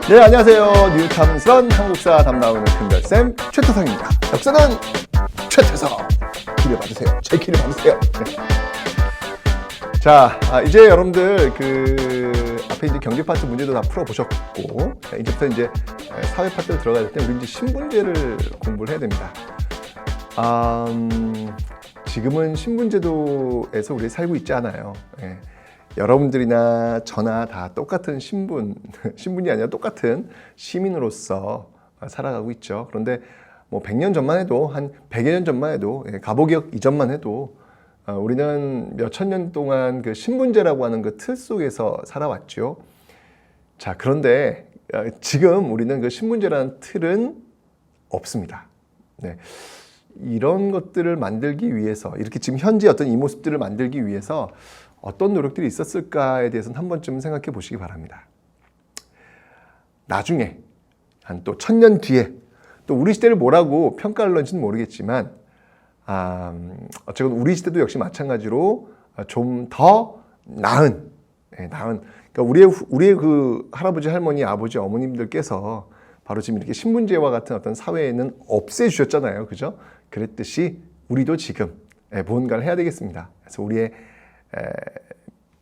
네, 안녕하세요. 뉴탐스런 한국사 담당하는 큰별쌤 최태성입니다. 역사는 최태성. 기를 받으세요. 제 기를 받으세요. 네. 자, 이제 여러분들 앞에 이제 경제 파트 문제도 다 풀어보셨고, 이제부터 이제 사회 파트로 들어갈 때 우리 이제 신분제를 공부를 해야 됩니다. 지금은 신분제도에서 우리 살고 있지 않아요. 예. 여러분들이나 저나 다 똑같은 신분이 아니라 똑같은 시민으로서 살아가고 있죠. 그런데 뭐 100년 전만 해도, 한 100여 년 전만 해도, 가보기역 이전만 해도 우리는 몇천 년 동안 그 신분제라고 하는 그 틀 속에서 살아왔죠. 자, 그런데 지금 우리는 그 신분제라는 틀은 없습니다. 네. 이런 것들을 만들기 위해서, 이렇게 지금 현재 어떤 이 모습들을 만들기 위해서 어떤 노력들이 있었을까에 대해서는 한 번쯤 생각해 보시기 바랍니다. 나중에 한 또 1000년 뒤에 또 우리 시대를 뭐라고 평가를 하는지는 모르겠지만 어쨌든 우리 시대도 역시 마찬가지로 좀 더 나은 그러니까 우리의 그 할아버지, 할머니, 아버지, 어머님들께서 바로 지금 이렇게 신분제와 같은 어떤 사회에는 없애주셨잖아요. 그죠? 그랬듯이 우리도 지금 무언가를 해야 되겠습니다. 그래서 우리의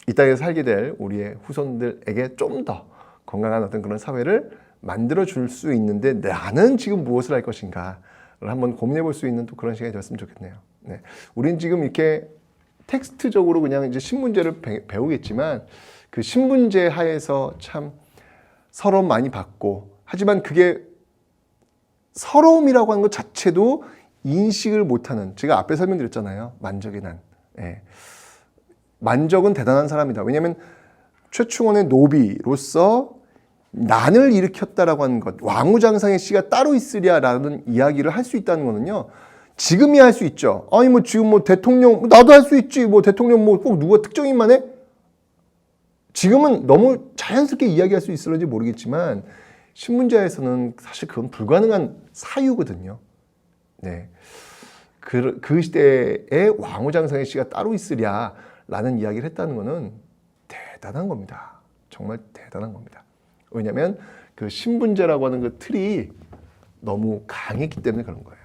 이 땅에서 살게 될 우리의 후손들에게 좀 더 건강한 어떤 그런 사회를 만들어 줄 수 있는데 나는 지금 무엇을 할 것인가를 한번 고민해 볼 수 있는 또 그런 시간이 되었으면 좋겠네요. 네. 우린 지금 이렇게 텍스트적으로 그냥 이제 신분제를 배우겠지만 그 신분제 하에서 참 서러움 많이 받고, 하지만 그게 서러움이라고 하는 것 자체도 인식을 못하는, 제가 앞에 설명드렸잖아요. 만적의 난. 예. 만적은 대단한 사람이다. 왜냐하면 최충원의 노비로서 난을 일으켰다라고 하는 것, 왕후장상의 씨가 따로 있으랴라는 이야기를 할 수 있다는 거는요, 지금이야 할 수 있죠. 아니 뭐 지금 뭐 대통령, 나도 할 수 있지, 뭐 대통령 뭐 꼭 누가 특정인만 해? 지금은 너무 자연스럽게 이야기할 수 있을지 모르겠지만 신분제에서는 사실 그건 불가능한 사유거든요. 네. 그 시대에 왕후장상의 씨가 따로 있으랴라는 이야기를 했다는 것은 대단한 겁니다. 정말 대단한 겁니다. 왜냐하면 그 신분제라고 하는 그 틀이 너무 강했기 때문에 그런 거예요.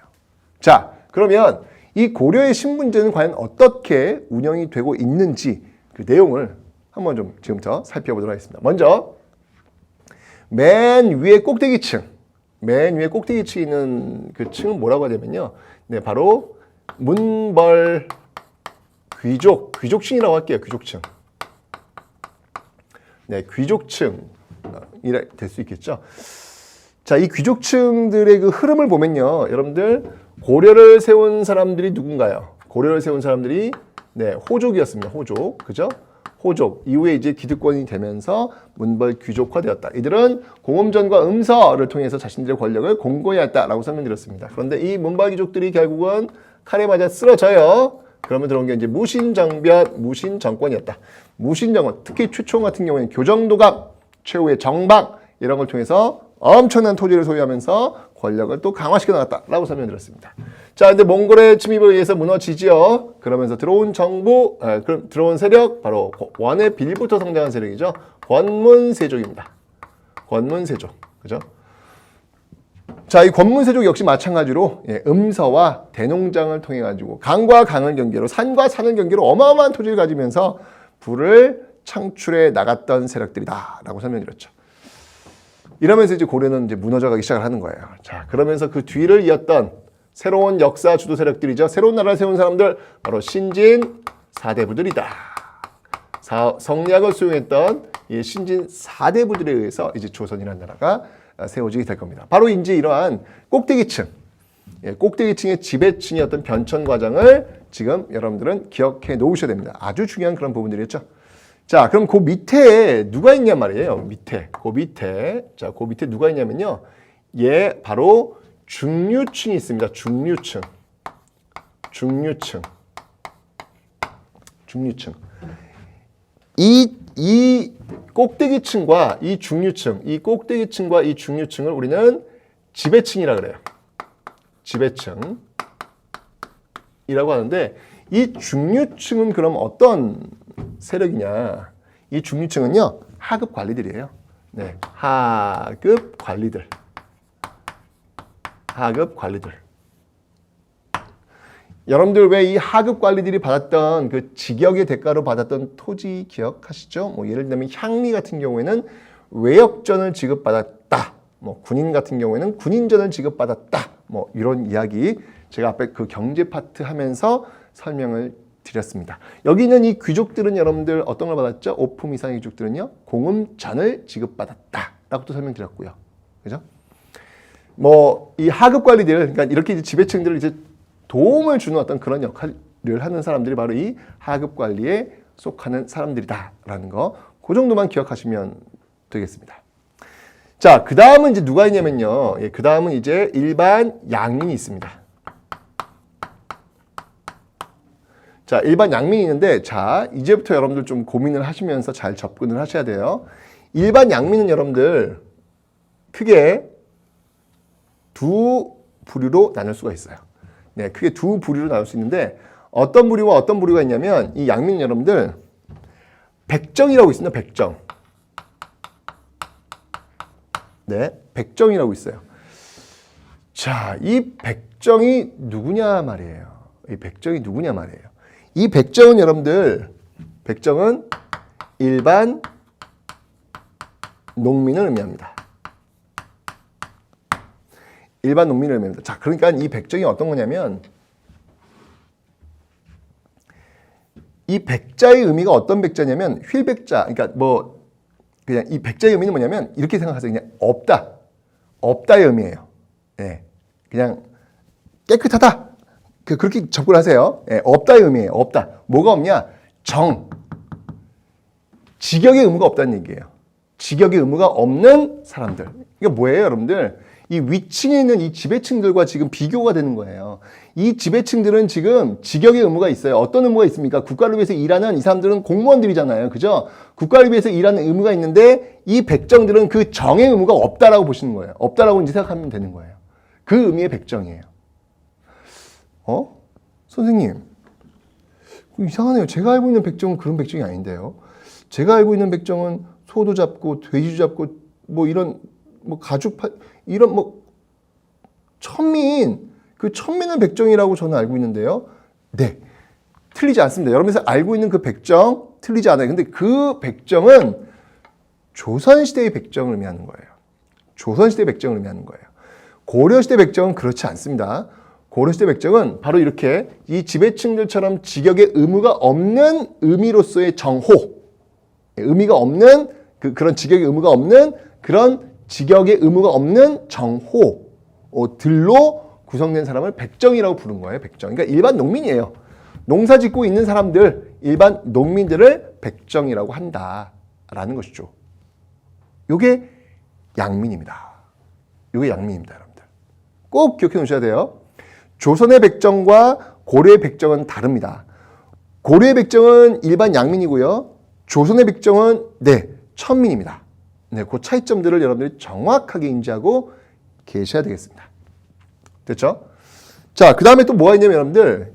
자, 그러면 이 고려의 신분제는 과연 어떻게 운영이 되고 있는지 그 내용을 한번 좀 지금부터 살펴보도록 하겠습니다. 먼저 맨 위에 꼭대기층, 맨 위에 꼭대기층에 있는 그 층은 뭐라고 하냐면요, 네, 바로 문벌 귀족층이라고 할게요. 귀족층. 네, 귀족층이 될 수 있겠죠. 자, 이 귀족층들의 그 흐름을 보면요, 여러분들 고려를 세운 사람들이 누군가요? 고려를 세운 사람들이 네, 호족이었습니다. 호족, 그죠? 호족 이후에 이제 기득권이 되면서 문벌 귀족화되었다. 이들은 공음전과 음서를 통해서 자신들의 권력을 공고히했다라고 설명드렸습니다. 그런데 이 문벌 귀족들이 결국은 칼에 맞아 쓰러져요. 그러면 들어온 게 이제 무신정변, 무신정권이었다. 무신정권, 특히 최초원 같은 경우에는 교정도감, 최후의 정방 이런 걸 통해서 엄청난 토지를 소유하면서 권력을 또 강화시켜 나갔다라고 설명드렸습니다. 자, 근데 몽골의 침입에 의해서 무너지지요. 그러면서 들어온 정부, 들어온 세력, 바로 원의 빌부터 성장한 세력이죠. 권문세족입니다. 권문세족, 그죠? 자, 이 권문세족 역시 마찬가지로 음서와 대농장을 통해 가지고 강과 강을 경계로, 산과 산을 경계로 어마어마한 토지를 가지면서 부를 창출해 나갔던 세력들이다라고 설명드렸죠. 이러면서 이제 고려는 이제 무너져가기 시작을 하는 거예요. 자, 그러면서 그 뒤를 이었던 새로운 역사 주도 세력들이죠. 새로운 나라를 세운 사람들, 바로 신진 사대부들이다. 성리학을 수용했던 이 신진 사대부들에 의해서 이제 조선이라는 나라가 세워지게 될 겁니다. 바로 이제 이러한 꼭대기층, 꼭대기층의 지배층이었던 변천 과정을 지금 여러분들은 기억해 놓으셔야 됩니다. 아주 중요한 그런 부분들이었죠. 자, 그럼 그 밑에 누가 있냔 말이에요. 그 밑에 누가 있냐면요, 바로 중류층이 있습니다. 중류층. 이 꼭대기층과 이 중류층, 이 꼭대기층과 이 중류층을 우리는 지배층이라 그래요. 지배층이라고 하는데, 이 중류층은 그럼 어떤 세력이냐? 이 중류층은요, 하급 관리들이에요. 네, 하급 관리들. 하급 관리들. 여러분들 왜 이 하급 관리들이 받았던 그 직역의 대가로 받았던 토지 기억하시죠? 뭐 예를 들면 향리 같은 경우에는 외역전을 지급받았다. 뭐 군인 같은 경우에는 군인전을 지급받았다. 뭐 이런 이야기 제가 앞에 그 경제 파트 하면서 설명을 드렸습니다. 여기 있는 이 귀족들은 여러분들 어떤 걸 받았죠? 5품 이상의 귀족들은요, 공음전을 지급받았다라고 또 설명드렸고요. 그죠? 뭐 이 하급 관리들, 그러니까 이렇게 이제 지배층들을 이제 도움을 주는 어떤 그런 역할을 하는 사람들이 바로 이 하급 관리에 속하는 사람들이다라는 거, 그 정도만 기억하시면 되겠습니다. 자, 그 다음은 이제 누가 있냐면요. 예, 그 다음은 이제 일반 양민이 있습니다. 자, 일반 양민이 있는데, 자, 이제부터 여러분들 좀 고민을 하시면서 잘 접근을 하셔야 돼요. 일반 양민은 여러분들 크게 두 부류로 나눌 수가 있어요. 네, 크게 두 부류로 나눌 수 있는데, 어떤 부류와 어떤 부류가 있냐면, 이 양민은 여러분들 백정이라고 있습니다. 백정. 네, 백정이라고 있어요. 자, 이 백정이 누구냐 말이에요. 이 백정이 누구냐 말이에요. 이 백정은 여러분들, 백정은 일반 농민을 의미합니다. 일반 농민을 의미합니다. 자, 그러니까 이 백정이 어떤 거냐면, 이 백자의 의미가 어떤 백자냐면, 휠백자, 그러니까 뭐 그냥 이 백자의 의미는 뭐냐면 이렇게 생각하세요. 그냥 없다. 없다의 의미예요. 네. 그냥 깨끗하다. 그렇게 접근하세요. 네. 없다의 의미예요. 없다. 뭐가 없냐? 정. 직역의 의무가 없다는 얘기예요. 직역의 의무가 없는 사람들. 이게 뭐예요, 여러분들? 이 위층에 있는 이 지배층들과 지금 비교가 되는 거예요. 이 지배층들은 지금 직역의 의무가 있어요. 어떤 의무가 있습니까? 국가를 위해서 일하는 이 사람들은 공무원들이잖아요. 그죠? 국가를 위해서 일하는 의무가 있는데 이 백정들은 그 정의 의무가 없다라고 보시는 거예요. 없다라고 이제 생각하면 되는 거예요. 그 의미의 백정이에요. 선생님, 이상하네요. 제가 알고 있는 백정은 그런 백정이 아닌데요. 제가 알고 있는 백정은 소도 잡고 돼지도 잡고 뭐 이런 뭐 가죽 이런 뭐 천민, 그 천민을 백정이라고 저는 알고 있는데요. 네, 틀리지 않습니다. 여러분께서 알고 있는 그 백정 틀리지 않아요. 근데 그 백정은 조선시대의 백정을 의미하는 거예요. 조선시대의 백정을 의미하는 거예요. 고려시대 백정은 그렇지 않습니다. 고려시대 백정은 바로 이렇게 이 지배층들처럼 직역의 의무가 없는 의미로서의 정호, 의미가 없는 그런 직역의 의무가 없는 그런 직역의 의무가 없는 정호들로 구성된 사람을 백정이라고 부른 거예요. 백정. 그러니까 일반 농민이에요. 농사 짓고 있는 사람들, 일반 농민들을 백정이라고 한다라는 것이죠. 요게 양민입니다. 요게 양민입니다, 여러분들. 꼭 기억해 놓으셔야 돼요. 조선의 백정과 고려의 백정은 다릅니다. 고려의 백정은 일반 양민이고요. 조선의 백정은 천민입니다. 네, 그 차이점들을 여러분들이 정확하게 인지하고 계셔야 되겠습니다. 됐죠? 자, 그 다음에 또 뭐가 있냐면 여러분들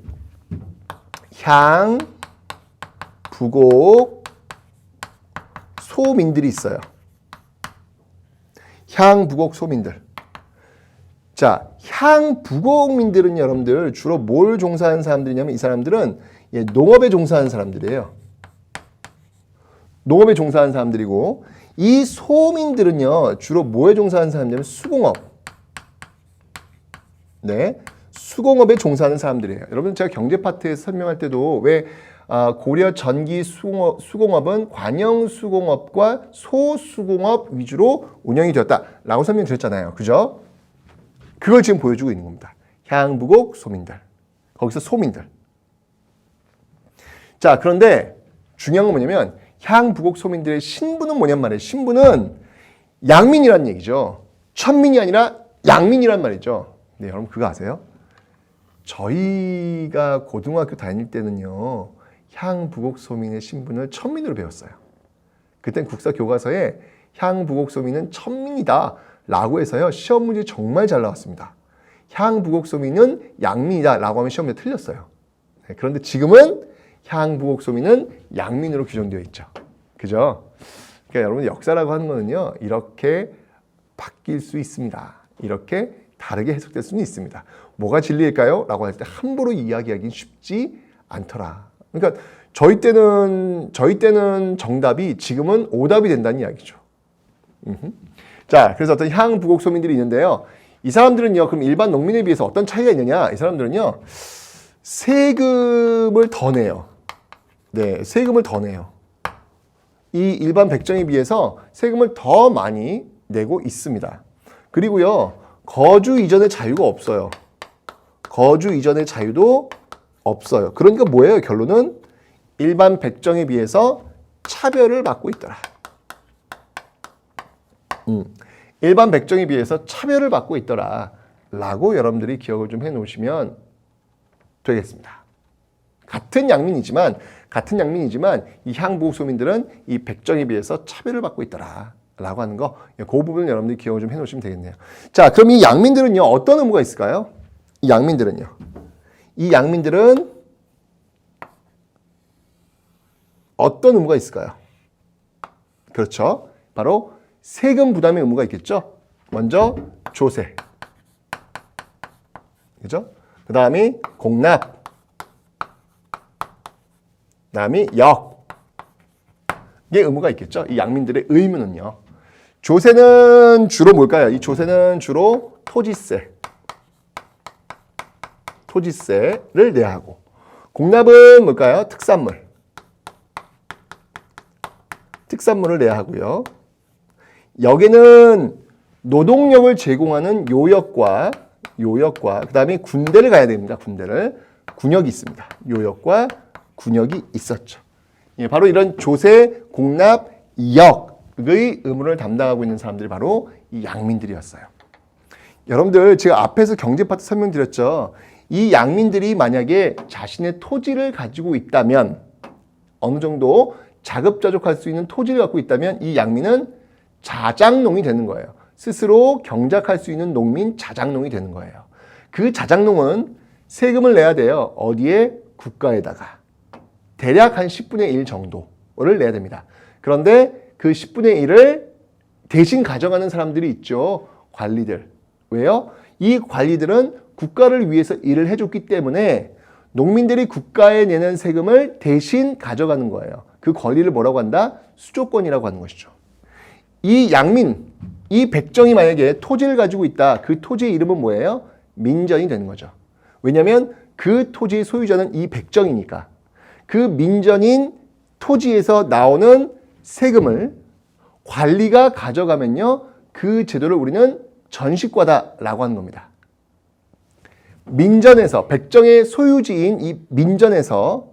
향, 부곡, 소민들이 있어요. 향, 부곡, 소민들. 자, 향, 부곡민들은 여러분들 주로 뭘 종사하는 사람들이냐면 이 사람들은 농업에 종사하는 사람들이에요. 농업에 종사하는 사람들이고 이 소민들은요 주로 뭐에 종사하는 사람들이냐면 수공업. 네, 수공업에 종사하는 사람들이에요. 여러분 제가 경제 파트에서 설명할 때도 왜 고려 전기 수공업은 관영 수공업과 소수공업 위주로 운영이 되었다라고 설명드렸잖아요. 그죠? 그걸 지금 보여주고 있는 겁니다. 향부곡 소민들. 거기서 소민들. 자, 그런데 중요한 건 뭐냐면 향부곡 소민들의 신분은 뭐냔 말이에요. 신분은 양민이란 얘기죠. 천민이 아니라 양민이란 말이죠. 네, 여러분 그거 아세요? 저희가 고등학교 다닐 때는요. 향부곡 소민의 신분을 천민으로 배웠어요. 그땐 국사 교과서에 향부곡 소민은 천민이다 라고 해서요. 시험 문제 정말 잘 나왔습니다. 향부곡 소민은 양민이다 라고 하면 시험 문제 틀렸어요. 네, 그런데 지금은 향부곡 소민은 양민으로 규정되어 있죠. 그죠? 그러니까 여러분 역사라고 하는 거는요. 이렇게 바뀔 수 있습니다. 이렇게 다르게 해석될 수는 있습니다. 뭐가 진리일까요? 라고 할 때 함부로 이야기하기는 쉽지 않더라. 그러니까 저희 때는 정답이 지금은 오답이 된다는 이야기죠. 자, 그래서 어떤 향부곡 소민들이 있는데요. 이 사람들은요, 그럼 일반 농민에 비해서 어떤 차이가 있느냐? 이 사람들은요, 세금을 더 내요. 네, 세금을 더 내요. 이 일반 백정에 비해서 세금을 더 많이 내고 있습니다. 그리고요, 거주 이전의 자유가 없어요. 거주 이전의 자유도 없어요. 그러니까 뭐예요? 결론은 일반 백정에 비해서 차별을 받고 있더라. 일반 백정에 비해서 차별을 받고 있더라. 라고 여러분들이 기억을 좀 해놓으시면 되겠습니다. 같은 양민이지만 이 향부곡 소민들은 이 백정에 비해서 차별을 받고 있더라. 라고 하는 거, 그 부분을 여러분들이 기억을 좀 해놓으시면 되겠네요. 자, 그럼 이 양민들은요, 어떤 의무가 있을까요? 이 양민들은 어떤 의무가 있을까요? 그렇죠. 바로 세금 부담의 의무가 있겠죠. 먼저 조세, 그죠? 그 다음이 공납, 그 다음이 역의 의무가 있겠죠. 이 양민들의 의무는요. 조세는 주로 뭘까요? 이 조세는 주로 토지세를 내야 하고, 공납은 뭘까요? 특산물을 내야 하고요. 역에는 노동력을 제공하는 요역과 그 다음에 군대를 가야 됩니다. 군역이 있습니다. 요역과 군역이 있었죠. 예, 바로 이런 조세, 공납, 역의 의무를 담당하고 있는 사람들이 바로 이 양민들이었어요. 여러분들 제가 앞에서 경제 파트 설명드렸죠. 이 양민들이 만약에 자신의 토지를 가지고 있다면, 어느 정도 자급자족할 수 있는 토지를 갖고 있다면 이 양민은 자장농이 되는 거예요. 스스로 경작할 수 있는 농민 자장농이 되는 거예요. 그 자장농은 세금을 내야 돼요. 어디에? 국가에다가. 대략 한 10분의 1 정도를 내야 됩니다. 그런데 그 10분의 1을 대신 가져가는 사람들이 있죠. 관리들. 왜요? 이 관리들은 국가를 위해서 일을 해줬기 때문에 농민들이 국가에 내는 세금을 대신 가져가는 거예요. 그 권리를 뭐라고 한다? 수조권이라고 하는 것이죠. 이 양민, 이 백정이 만약에 토지를 가지고 있다. 그 토지의 이름은 뭐예요? 민전이 되는 거죠. 왜냐하면 그 토지의 소유자는 이 백정이니까. 그 민전인 토지에서 나오는 세금을 관리가 가져가면요, 그 제도를 우리는 전식과다라고 하는 겁니다. 민전에서, 백정의 소유지인 이 민전에서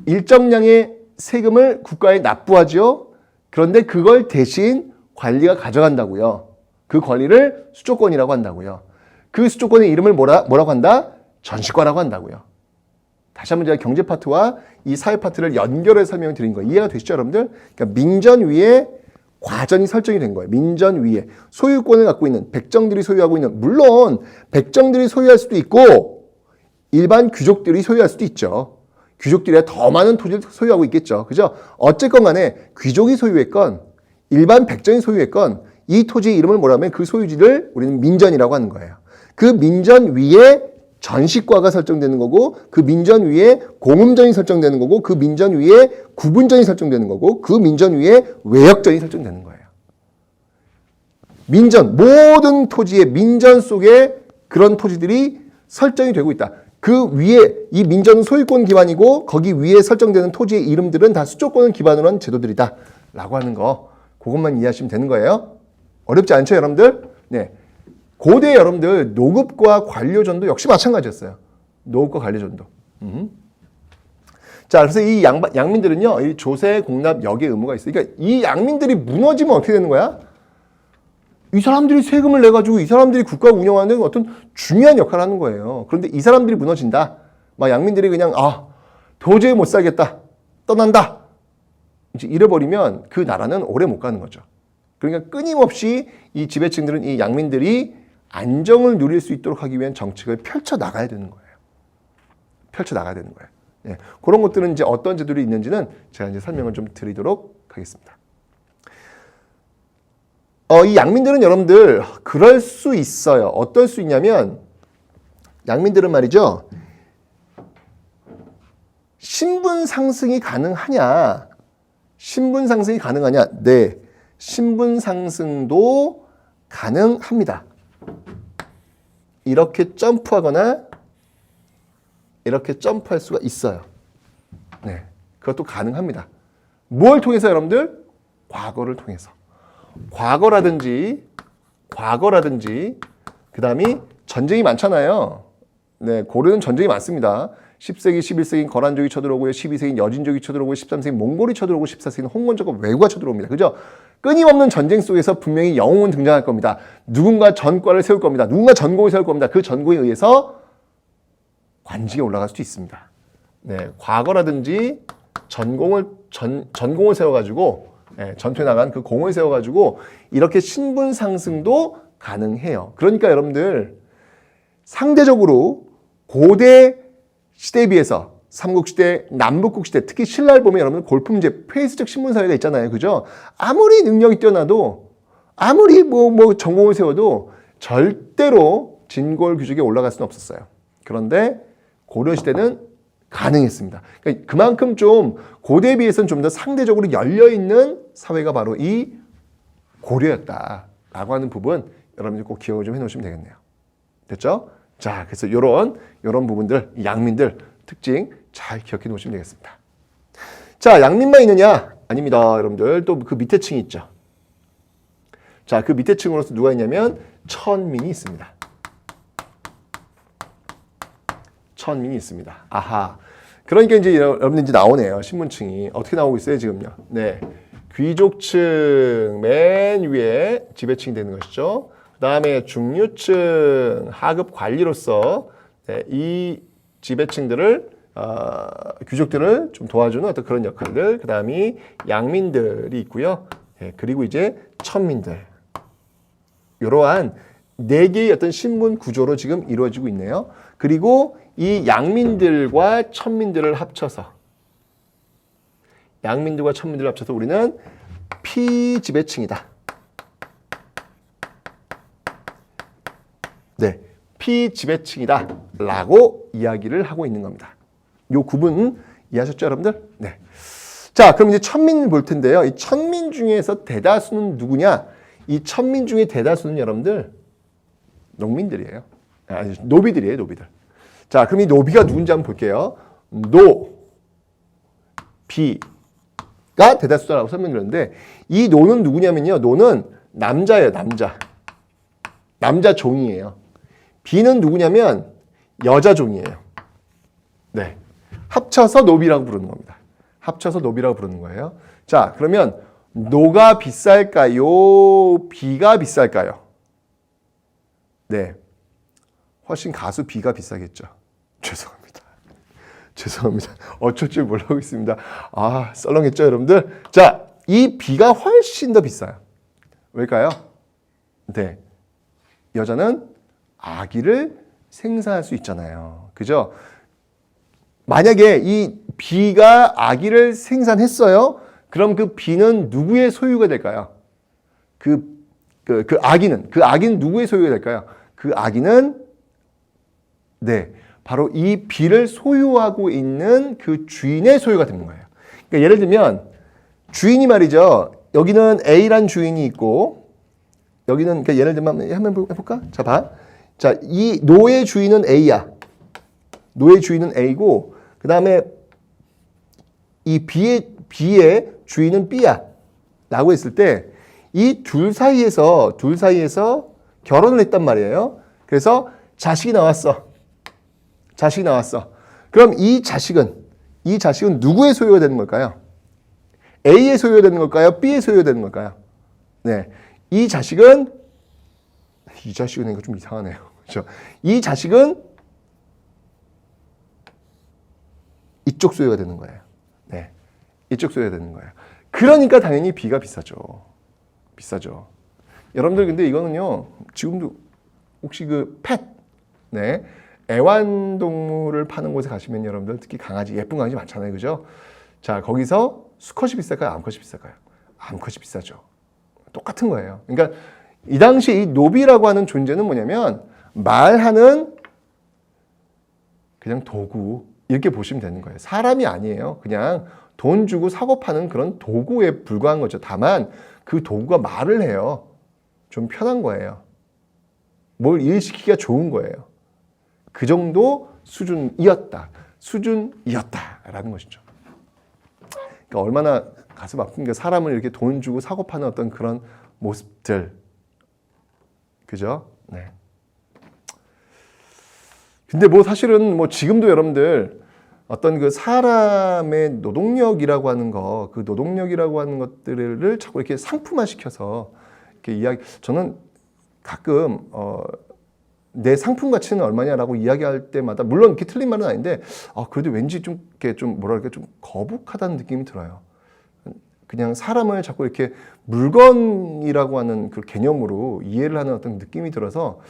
일정량의 세금을 국가에 납부하죠. 그런데 그걸 대신 관리가 가져간다고요. 그 권리를 수조권이라고 한다고요. 그 수조권의 이름을 뭐라고 한다? 전식과라고 한다고요. 다시 한번 제가 경제 파트와 이 사회 파트를 연결해서 설명을 드린 거예요. 이해가 되시죠, 여러분들? 그러니까 민전 위에 과전이 설정이 된 거예요. 민전 위에 소유권을 갖고 있는 백정들이 소유하고 있는, 물론 백정들이 소유할 수도 있고 일반 귀족들이 소유할 수도 있죠. 귀족들이 더 많은 토지를 소유하고 있겠죠. 그죠? 어쨌건 간에 귀족이 소유했건 일반 백정이 소유했건 이 토지의 이름을 뭐라면 그 소유지를 우리는 민전이라고 하는 거예요. 그 민전 위에 전식과가 설정되는 거고, 그 민전 위에 공음전이 설정되는 거고, 그 민전 위에 구분전이 설정되는 거고, 그 민전 위에 외역전이 설정되는 거예요. 민전, 모든 토지의 민전 속에 그런 토지들이 설정이 되고 있다. 그 위에 이 민전은 소유권 기반이고 거기 위에 설정되는 토지의 이름들은 다 수조권을 기반으로 한 제도들이다 라고 하는 거, 그것만 이해하시면 되는 거예요. 어렵지 않죠, 여러분들? 네. 고대 여러분들 노급과 관료전도 역시 마찬가지였어요. 노급과 관료전도. 자, 그래서 이 양민들은요, 이 조세, 공납, 역의 의무가 있어요. 그러니까 이 양민들이 무너지면 어떻게 되는 거야? 이 사람들이 세금을 내가지고 이 사람들이 국가 운영하는 어떤 중요한 역할을 하는 거예요. 그런데 이 사람들이 무너진다. 막 양민들이 그냥 도저히 못 살겠다, 떠난다, 이제 이래버리면 그 나라는 오래 못 가는 거죠. 그러니까 끊임없이 이 지배층들은 이 양민들이 안정을 누릴 수 있도록 하기 위한 정책을 펼쳐나가야 되는 거예요. 펼쳐나가야 되는 거예요. 예, 그런 것들은 이제 어떤 제도들이 있는지는 제가 이제 설명을 좀 드리도록 하겠습니다. 이 양민들은 여러분들 그럴 수 있어요. 어떨 수 있냐면 양민들은 말이죠. 신분 상승이 가능하냐? 신분 상승이 가능하냐? 네. 신분 상승도 가능합니다. 이렇게 점프하거나 이렇게 점프할 수가 있어요. 네. 그것도 가능합니다. 뭘 통해서 여러분들? 과거를 통해서. 과거라든지 그 다음에 전쟁이 많잖아요. 네, 고려는 전쟁이 많습니다. 10세기, 11세기는 거란족이 쳐들어오고요. 12세기는 여진족이 쳐들어오고요. 13세기는 몽골이 쳐들어오고 14세기는 홍건족과 왜구가 쳐들어옵니다. 그죠? 끊임없는 전쟁 속에서 분명히 영웅은 등장할 겁니다. 누군가 전과를 세울 겁니다. 누군가 전공을 세울 겁니다. 그 전공에 의해서 관직에 올라갈 수도 있습니다. 네, 과거라든지 전공을 세워가지고 전투에 나간 그 공을 세워가지고 이렇게 신분 상승도 가능해요. 그러니까 여러분들 상대적으로 고대 시대에 비해서 삼국시대, 남북국시대, 특히 신라를 보면 여러분 골품제, 폐쇄적 신분사회가 있잖아요. 그죠? 아무리 능력이 뛰어나도 아무리 뭐 전공을 세워도 절대로 진골 귀족에 올라갈 수는 없었어요. 그런데 고려시대는 가능했습니다. 그러니까 그만큼 좀 고대에 비해서는 좀 더 상대적으로 열려있는 사회가 바로 이 고려였다라고 하는 부분 여러분들 꼭 기억을 좀 해놓으시면 되겠네요. 됐죠? 자, 그래서 요런 부분들, 양민들 특징 잘 기억해 놓으시면 되겠습니다. 자, 양민만 있느냐? 아닙니다. 여러분들 또 그 밑에 층이 있죠. 자, 그 밑에 층으로서 누가 있냐면 천민이 있습니다. 천민이 있습니다. 아하. 그러니까 이제 여러분들 이제 나오네요. 신분층이. 어떻게 나오고 있어요, 지금요? 네. 귀족층 맨 위에 지배층이 되는 것이죠. 그 다음에 중류층 하급 관리로서 이 지배층들을 귀족들을 좀 도와주는 어떤 그런 역할들. 그 다음이 양민들이 있고요. 그리고 이제 천민들. 이러한 네 개의 어떤 신분 구조로 지금 이루어지고 있네요. 그리고 이 양민들과 천민들을 합쳐서 우리는 피지배층이다. 네, 피지배층이다 라고 이야기를 하고 있는 겁니다. 요 구분 이해하셨죠, 여러분들? 네. 자, 그럼 이제 천민 볼 텐데요. 이 천민 중에서 대다수는 누구냐? 이 천민 중에 대다수는 여러분들 농민들이에요. 아니, 노비들이에요, 노비들. 자, 그럼 이 노비가 누군지 한번 볼게요. 비가 대다수다라고 설명드렸는데 이 노는 누구냐면요. 노는 남자예요, 남자. 남자 종이에요. 비는 누구냐면 여자 종이에요. 네. 합쳐서 노비라고 부르는 겁니다. 합쳐서 노비라고 부르는 거예요. 자, 그러면 노가 비쌀까요? 비가 비쌀까요? 네. 훨씬 가수 비가 비싸겠죠. 죄송합니다. 어쩔 줄 모르고 있습니다. 아, 썰렁했죠, 여러분들? 자, 이 비가 훨씬 더 비싸요. 왜일까요? 네. 여자는 아기를 생산할 수 있잖아요. 그죠? 만약에 이 비가 아기를 생산했어요. 그럼 그 비는 누구의 소유가 될까요? 그 아기는 누구의 소유가 될까요? 그 아기는 네, 바로 이 비를 소유하고 있는 그 주인의 소유가 되는 거예요. 그러니까 예를 들면 주인이 말이죠. 여기는 A란 주인이 있고 여기는 그러니까 예를 들면 한번 해볼까? 자, 봐. 자, 이 노의 주인은 A야. 노의 주인은 A고 그 다음에 이 B의 주인은 B야. 라고 했을 때 이 둘 사이에서 결혼을 했단 말이에요. 그래서 자식이 나왔어. 그럼 이 자식은 누구의 소유가 되는 걸까요? A의 소유가 되는 걸까요? B의 소유가 되는 걸까요? 네. 이 자식은 이거 좀 이상하네요. 그렇죠? 이 자식은 이쪽 소유가 되는 거예요. 네. 이쪽 소유가 되는 거예요. 그러니까 당연히 B가 비싸죠. 여러분들 근데 이거는요. 지금도 혹시 그 네. 애완동물을 파는 곳에 가시면 여러분들 특히 강아지, 예쁜 강아지 많잖아요. 그죠? 자, 거기서 수컷이 비쌀까요? 암컷이 비쌀까요? 암컷이 비싸죠. 똑같은 거예요. 그러니까 이 당시 이 노비라고 하는 존재는 뭐냐면 말하는 그냥 도구 이렇게 보시면 되는 거예요. 사람이 아니에요. 그냥 돈 주고 사고 파는 그런 도구에 불과한 거죠. 다만 그 도구가 말을 해요. 좀 편한 거예요. 뭘 일시키기가 좋은 거예요. 그 정도 수준이었다라는 것이죠. 그러니까 얼마나 가슴 아픈 게 사람을 이렇게 돈 주고 사고 파는 어떤 그런 모습들, 그죠? 네. 근데 뭐 사실은 뭐 지금도 여러분들 어떤 그 사람의 노동력이라고 하는 거, 그 노동력이라고 하는 것들을 자꾸 이렇게 상품화 시켜서 이렇게 저는 가끔 내 상품 가치는 얼마냐라고 이야기할 때마다 물론 이렇게 틀린 말은 아닌데 그래도 왠지 좀 이렇게 좀 뭐랄까 좀 거북하다는 느낌이 들어요. 그냥 사람을 자꾸 이렇게 물건이라고 하는 그 개념으로 이해를 하는 어떤 느낌이 들어서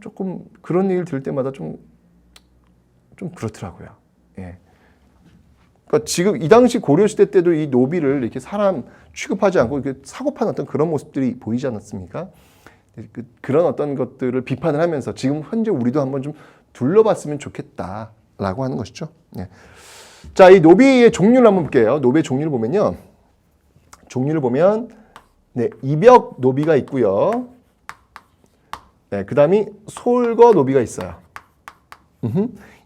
조금 그런 얘기를 들을 때마다 좀 그렇더라고요. 예. 그러니까 지금 이 당시 고려 시대 때도 이 노비를 이렇게 사람 취급하지 않고 이렇게 사고 파는 어떤 그런 모습들이 보이지 않았습니까? 그런 어떤 것들을 비판을 하면서 지금 현재 우리도 한번 좀 둘러봤으면 좋겠다라고 하는 것이죠. 예. 자, 이 노비의 종류를 한번 볼게요. 노비의 종류를 보면요. 네, 이벽 노비가 있고요. 네, 그 다음이 솔거 노비가 있어요.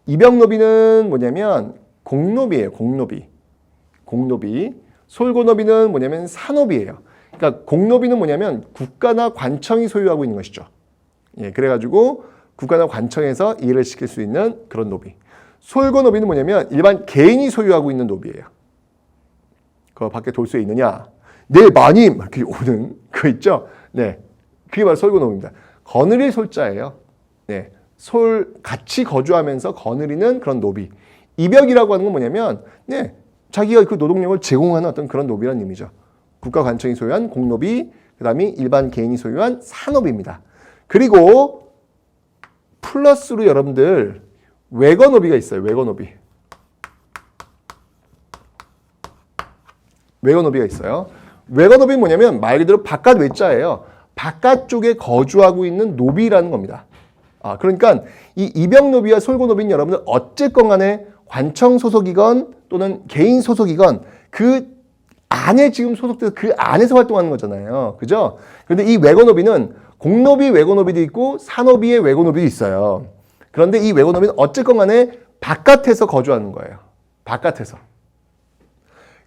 이벽 노비는 뭐냐면 공노비예요. 공노비. 솔거 노비는 뭐냐면 사노비예요. 그러니까 공노비는 뭐냐면 국가나 관청이 소유하고 있는 것이죠. 예, 그래가지고 국가나 관청에서 일을 시킬 수 있는 그런 노비. 솔거 노비는 뭐냐면 일반 개인이 소유하고 있는 노비예요. 그 밖에 돌 수 있느냐? 네, 마님! 이렇게 오는 거 있죠? 네, 그게 바로 솔거 노비입니다. 거느릴 솔자예요. 네, 같이 거주하면서 거느리는 그런 노비. 이벽이라고 하는 건 뭐냐면, 네, 자기가 그 노동력을 제공하는 어떤 그런 노비라는 의미죠. 국가 관청이 소유한 공노비, 그 다음에 일반 개인이 소유한 사노비입니다. 그리고 플러스로 여러분들 외거노비가 있어요. 외거노비가 있어요. 외거노비는 뭐냐면 말 그대로 바깥 외자예요. 바깥쪽에 거주하고 있는 노비라는 겁니다. 그러니까 이 이벽노비와 솔거노비는 여러분들 어쨌건 간에 관청 소속이건 또는 개인 소속이건 그 안에 지금 소속돼서 그 안에서 활동하는 거잖아요. 그죠? 그런데 이 외거노비는 공노비 외거노비도 있고 사노비의 외거노비도 있어요. 그런데 이 외거노비는 어쨌건 간에 바깥에서 거주하는 거예요. 바깥에서.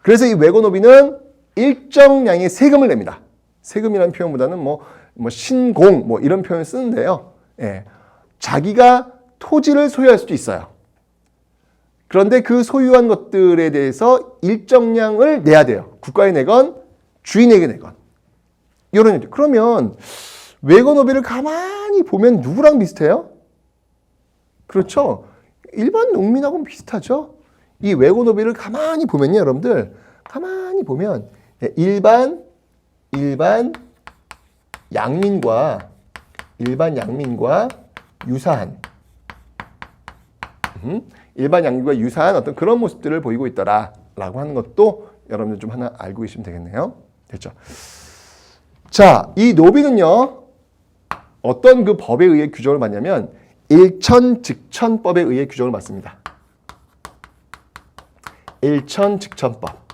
그래서 이 외거노비는 일정량의 세금을 냅니다. 세금이라는 표현보다는 뭐 신공 이런 표현을 쓰는데요. 예. 자기가 토지를 소유할 수도 있어요. 그런데 그 소유한 것들에 대해서 일정량을 내야 돼요. 국가에 내건 주인에게 내건. 이런 일들. 그러면 외거노비를 가만히 보면 누구랑 비슷해요? 그렇죠. 일반 농민하고는 비슷하죠. 이 외거노비를 가만히 보면요, 여러분들. 가만히 보면 일반 양민과 유사한 일반 양민과 유사한 어떤 그런 모습들을 보이고 있더라라고 하는 것도 여러분들 좀 하나 알고 계시면 되겠네요. 됐죠? 자, 이 노비는요, 어떤 그 법에 의해 규정을 받냐면 일천직천법에 의해 규정을 받습니다. 일천직천법.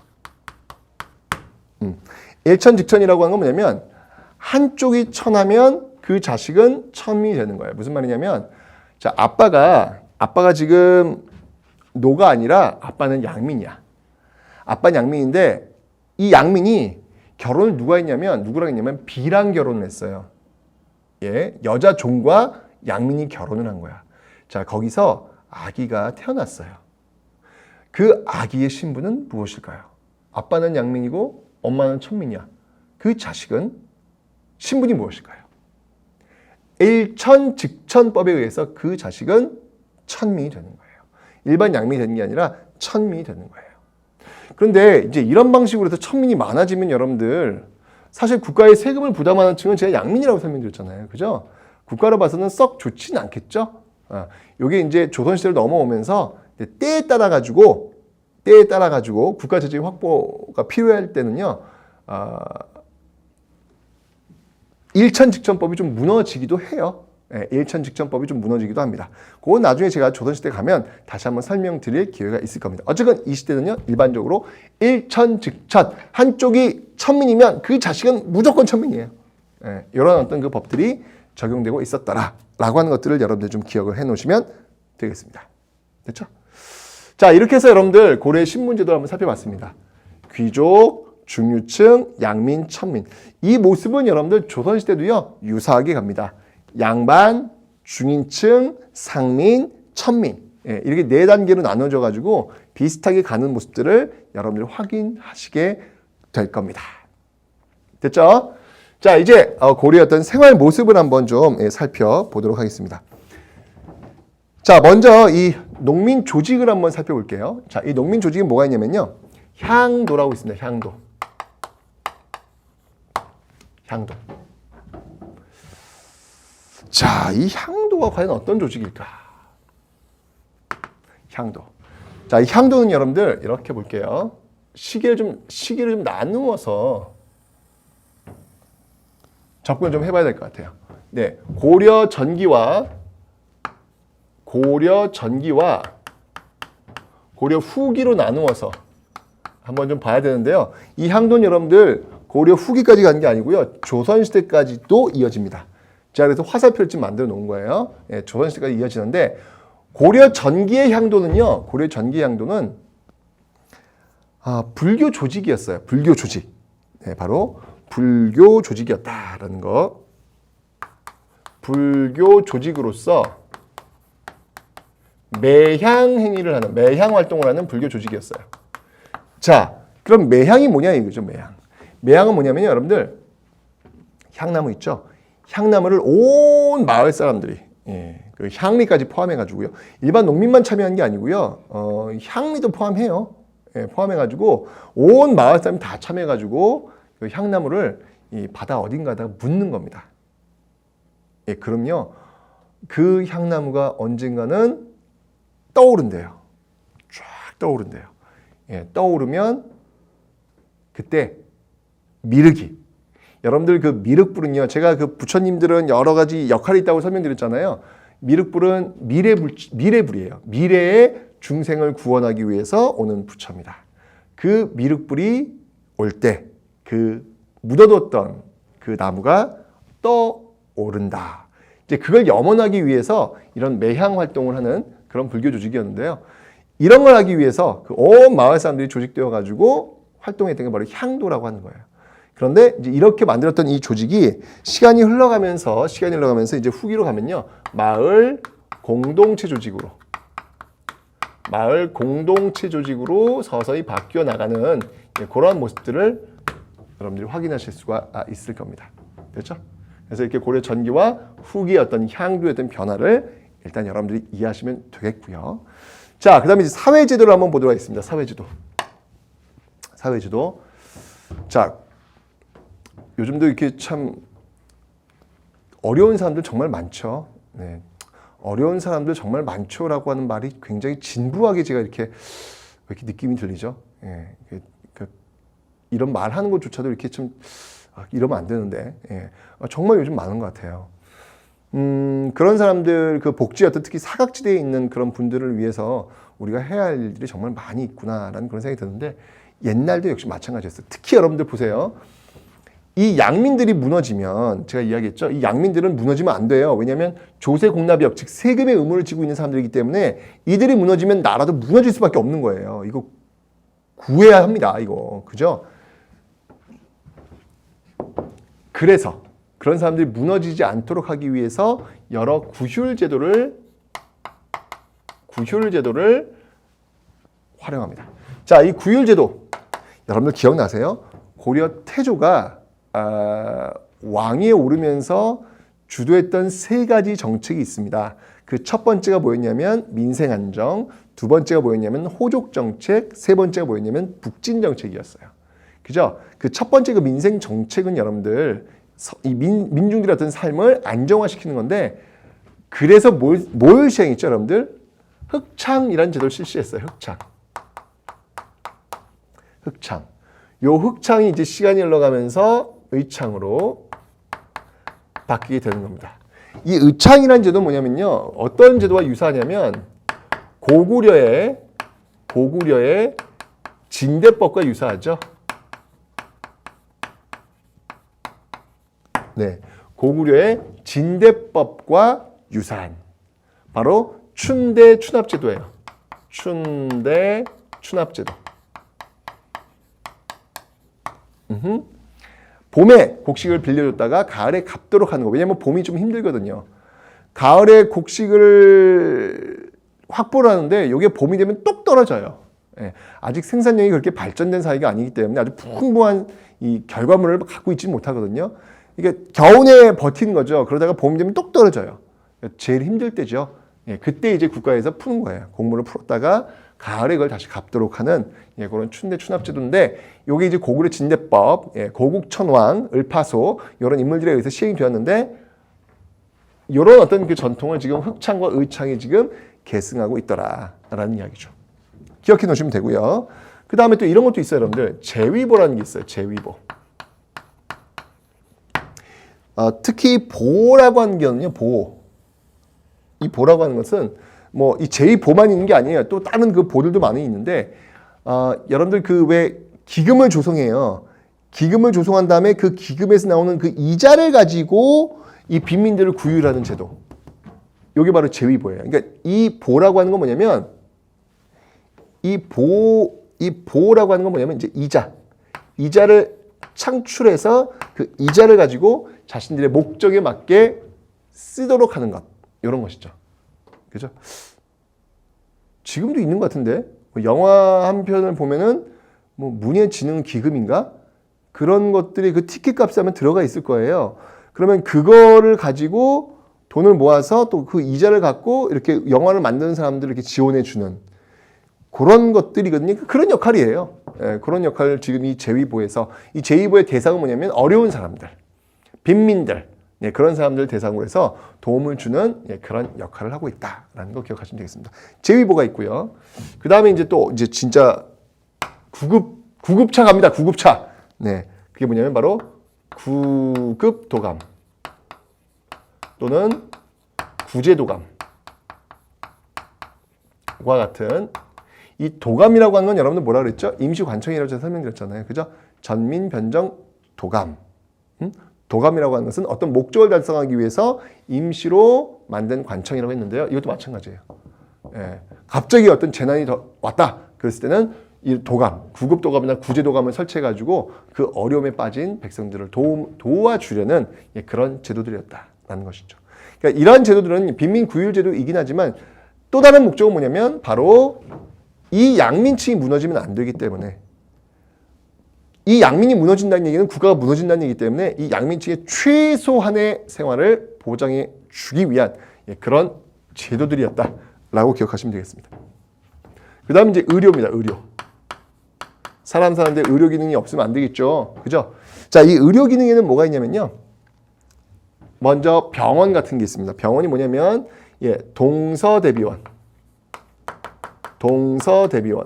일천직천이라고 하는 건 뭐냐면 한쪽이 천하면 그 자식은 천민이 되는 거예요. 무슨 말이냐면 자, 아빠가 지금 노가 아니라 아빠는 양민이야. 아빠는 양민인데 이 양민이 결혼을 누구랑 했냐면 비랑 결혼을 했어요. 예, 여자 종과 양민이 결혼을 한 거야. 자, 거기서 아기가 태어났어요. 그 아기의 신분은 무엇일까요? 아빠는 양민이고 엄마는 천민이야. 그 자식은 신분이 무엇일까요? 일천직천법에 의해서 그 자식은 천민이 되는 거예요. 일반 양민이 되는 게 아니라 천민이 되는 거예요. 그런데 이제 이런 방식으로 해서 천민이 많아지면 여러분들 사실 국가의 세금을 부담하는 층은 제가 양민이라고 설명드렸잖아요. 그죠? 국가로 봐서는 썩 좋지는 않겠죠? 이게 이제 조선시대를 넘어오면서 때에 따라 가지고 국가 재정의 확보가 필요할 때는요, 일천직천법이 좀 무너지기도 해요. 예, 일천직천법이 좀 무너지기도 합니다. 그건 나중에 제가 조선시대 가면 다시 한번 설명드릴 기회가 있을 겁니다. 어쨌든 이 시대는요, 일반적으로 일천직천, 한쪽이 천민이면 그 자식은 무조건 천민이에요. 예, 이런 어떤 그 법들이 적용되고 있었더라라고 하는 것들을 여러분들 좀 기억을 해 놓으시면 되겠습니다. 됐죠? 자, 이렇게 해서 여러분들 고려의 신분제도를 한번 살펴봤습니다. 귀족, 중류층, 양민, 천민. 이 모습은 여러분들 조선시대도요, 유사하게 갑니다. 양반, 중인층, 상민, 천민. 예, 이렇게 네 단계로 나눠져 가지고 비슷하게 가는 모습들을 여러분들 확인하시게 될 겁니다. 됐죠? 자, 이제 고려의 어떤 생활 모습을 한번 좀 살펴보도록 하겠습니다. 자, 먼저 이 농민 조직을 한번 살펴볼게요. 자, 이 농민 조직은 뭐가 있냐면요. 향도라고 있습니다. 향도. 향도. 자, 이 향도가 과연 어떤 조직일까? 향도. 자, 이 향도는 여러분들 이렇게 볼게요. 시기를 좀 나누어서 접근을 좀 해봐야 될 것 같아요. 네, 고려 전기와 고려 후기로 나누어서 한번 좀 봐야 되는데요. 이 향도는 여러분들 고려 후기까지 가는 게 아니고요. 조선시대까지도 이어집니다. 제가 그래서 화살표를 좀 만들어 놓은 거예요. 예, 조선시대까지 이어지는데 고려 전기의 향도는요. 고려 전기의 향도는 불교 조직이었어요. 불교 조직. 네, 바로 불교 조직이었다라는 거. 불교 조직으로서 매향 행위를 하는, 매향 활동을 하는 불교 조직이었어요. 자, 그럼 매향이 뭐냐 이거죠, 매향. 매향은 뭐냐면요, 여러분들 향나무 있죠? 향나무를 온 마을 사람들이, 그 향리까지 포함해가지고요. 일반 농민만 참여한 게 아니고요. 향리도 포함해요. 포함해가지고 온 마을 사람이 다 참여해가지고 그 향나무를 이 바다 어딘가에다가 묻는 겁니다. 그럼요, 그 향나무가 언젠가는 떠오른대요. 쫙 떠오른대요. 떠오르면 그때 미륵이, 여러분들 그 미륵불은요, 제가 그 부처님들은 여러 가지 역할이 있다고 설명드렸잖아요. 미륵불은 미래불이에요. 미래의 중생을 구원하기 위해서 오는 부처입니다. 그 미륵불이 올 때 그 묻어뒀던 그 나무가 떠오른다. 이제 그걸 염원하기 위해서 이런 매향 활동을 하는 그런 불교 조직이었는데요. 이런 걸 하기 위해서 그 온 마을 사람들이 조직되어 가지고 활동했던 게 바로 향도라고 하는 거예요. 그런데 이제 이렇게 만들었던 이 조직이 시간이 흘러가면서 이제 후기로 가면요. 마을 공동체 조직으로 서서히 바뀌어 나가는 그런 모습들을 여러분들이 확인하실 수가 있을 겁니다. 됐죠? 그래서 이렇게 고려 전기와 후기의 어떤 향도의 어떤 변화를 일단 여러분들이 이해하시면 되겠고요. 자, 그 다음에 이제 사회제도를 한번 보도록 하겠습니다. 사회제도. 자, 요즘도 이렇게 참 어려운 사람들 정말 많죠. 네. 어려운 사람들 정말 많죠라고 하는 말이 굉장히 진부하게 제가 이렇게 느낌이 들리죠. 예. 이런 말하는 것조차도 이렇게 좀 이러면 안 되는데, 예. 정말 요즘 많은 것 같아요. 그런 사람들 그 복지 어떤 특히 사각지대에 있는 그런 분들을 위해서 우리가 해야 할 일들이 정말 많이 있구나라는 그런 생각이 드는데, 옛날도 역시 마찬가지였어요. 특히 여러분들 보세요. 이 양민들이 무너지면, 제가 이야기했죠. 이 양민들은 무너지면 안 돼요. 왜냐하면 조세 공납역, 즉 세금의 의무를 지고 있는 사람들이기 때문에 이들이 무너지면 나라도 무너질 수밖에 없는 거예요. 이거 구해야 합니다. 이거. 그죠? 그래서 그런 사람들이 무너지지 않도록 하기 위해서 여러 구휼 제도를 활용합니다. 자, 이 구휼 제도 여러분들 기억나세요? 고려 태조가 왕위에 오르면서 주도했던 세 가지 정책이 있습니다. 그 첫 번째가 뭐였냐면 민생안정, 두 번째가 뭐였냐면 호족정책, 세 번째가 뭐였냐면 북진정책이었어요. 그죠? 그 첫 번째 그 민생 정책은 여러분들 이 민중들의 어떤 삶을 안정화시키는 건데, 그래서 뭘 시행했죠, 여러분들? 흑창이라는 제도를 실시했어요. 흑창. 요 흑창이 이제 시간이 흘러가면서 의창으로 딱 바뀌게 되는 겁니다. 이 의창이라는 제도는 뭐냐면요. 어떤 제도와 유사하냐면 고구려의 진대법과 유사하죠. 네, 고구려의 진대법과 유사한 바로 춘대 추납제도예요. 춘대 추납제도. 봄에 곡식을 빌려줬다가 가을에 갚도록 하는 거. 왜냐면 봄이 좀 힘들거든요. 가을에 곡식을 확보를 하는데 이게 봄이 되면 똑 떨어져요. 예, 아직 생산량이 그렇게 발전된 사회가 아니기 때문에 아주 풍부한 이 결과물을 갖고 있지 못하거든요. 이게 겨우내 버티는 거죠. 그러다가 봄이 되면 똑 떨어져요. 제일 힘들 때죠. 예, 그때 이제 국가에서 푸는 거예요. 곡물을 풀었다가 가을에 그걸 다시 갚도록 하는 그런 춘대 추납제도인데 이게 이제 고구려 진대법, 고국천왕, 을파소 이런 인물들에 의해서 시행이 되었는데 이런 어떤 그 전통을 지금 흑창과 의창이 지금 계승하고 있더라라는 이야기죠. 기억해 놓으시면 되고요. 그 다음에 또 이런 것도 있어요, 여러분들. 제위보라는 게 있어요. 제위보. 특히 보라고 하는 게는요, 보. 이 보라고 하는 것은 뭐 이 제위보만 있는 게 아니에요. 또 다른 그 보들도 많이 있는데, 여러분들 그 왜 기금을 조성해요. 기금을 조성한 다음에 그 기금에서 나오는 그 이자를 가지고 이 빈민들을 구휼하는 제도. 이게 바로 제위보예요. 그러니까 이 보라고 하는 건 뭐냐면 이 보라고 하는 건 뭐냐면 이제 이자를 창출해서 그 이자를 가지고 자신들의 목적에 맞게 쓰도록 하는 것. 이런 것이죠. 그죠? 지금도 있는 것 같은데 영화 한 편을 보면은 뭐 문예진흥기금인가? 그런 것들이 그 티켓 값에 하면 들어가 있을 거예요. 그러면 그거를 가지고 돈을 모아서 또 그 이자를 갖고 이렇게 영화를 만드는 사람들을 이렇게 지원해 주는 그런 것들이거든요. 그런 역할이에요. 그런 역할을 지금 이 제위보에서 이 제위보의 대상은 뭐냐면 어려운 사람들, 빈민들, 그런 사람들 대상으로 해서 도움을 주는 그런 역할을 하고 있다라는 거 기억하시면 되겠습니다. 제위보가 있고요. 그 다음에 이제 또 이제 진짜 구급차 갑니다. 구급차. 네, 그게 뭐냐면 바로 구급도감 또는 구제도감과 같은 이 도감이라고 하는 건 여러분들 뭐라 그랬죠? 임시관청이라고 제가 설명드렸잖아요. 그죠? 전민, 변정, 도감. 도감이라고 하는 것은 어떤 목적을 달성하기 위해서 임시로 만든 관청이라고 했는데요. 이것도 마찬가지예요. 예, 갑자기 어떤 재난이 왔다. 그랬을 때는 이 도감, 구급도감이나 구제도감을 설치해가지고 그 어려움에 빠진 백성들을 도와주려는 그런 제도들이었다라는 것이죠. 그러니까 이러한 제도들은 빈민구휼제도이긴 하지만 또 다른 목적은 뭐냐면 바로 이 양민층이 무너지면 안 되기 때문에 이 양민이 무너진다는 얘기는 국가가 무너진다는 얘기이기 때문에 이 양민층의 최소한의 생활을 보장해 주기 위한 그런 제도들이었다라고 기억하시면 되겠습니다. 그 다음 이제 의료입니다. 의료. 사람 사는데 의료 기능이 없으면 안 되겠죠. 그죠? 자, 이 의료 기능에는 뭐가 있냐면요. 먼저 병원 같은 게 있습니다. 병원이 뭐냐면 동서대비원. 동서대비원.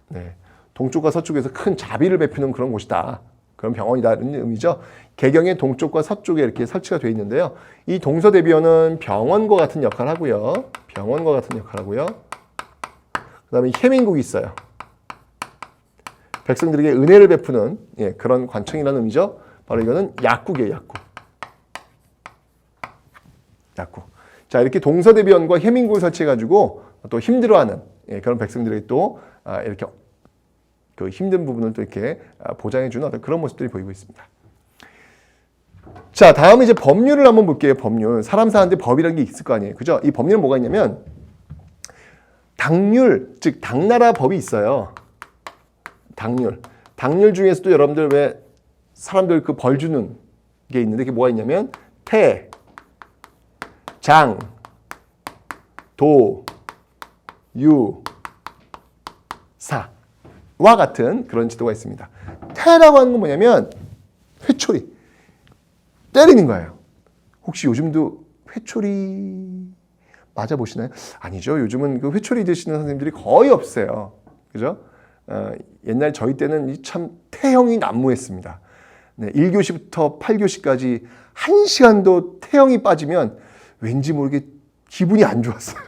네, 동쪽과 서쪽에서 큰 자비를 베푸는 그런 곳이다. 그런 병원이다라는 의미죠. 개경의 동쪽과 서쪽에 이렇게 설치가 되어 있는데요. 이 동서대비원은 병원과 같은 역할을 하고요. 병원과 같은 역할을 하고요. 그 다음에 혜민국이 있어요. 백성들에게 은혜를 베푸는 그런 관청이라는 의미죠. 바로 이거는 약국이에요. 약국. 약국. 자, 이렇게 동서대비원과 혜민국을 설치해가지고 또 힘들어하는 그런 백성들에게 또 이렇게 그 힘든 부분을 또 이렇게 보장해주는 어떤 그런 모습들이 보이고 있습니다. 자, 다음은 이제 법률을 한번 볼게요. 법률. 사람 사는데 법이라는 게 있을 거 아니에요. 그죠? 이 법률은 뭐가 있냐면 당률, 즉 당나라 법이 있어요. 당률. 당률 중에서도 여러분들 왜 사람들 그 벌 주는 게 있는데 그게 뭐가 있냐면 태, 장, 도, 유, 사. 와 같은 그런 제도가 있습니다. 태라고 하는 건 뭐냐면 회초리, 때리는 거예요. 혹시 요즘도 회초리 맞아보시나요? 아니죠. 요즘은 그 회초리 드시는 선생님들이 거의 없어요. 그죠? 옛날 저희 때는 참 태형이 난무했습니다. 네, 1교시부터 8교시까지 1시간도 태영이 빠지면 왠지 모르게 기분이 안 좋았어요.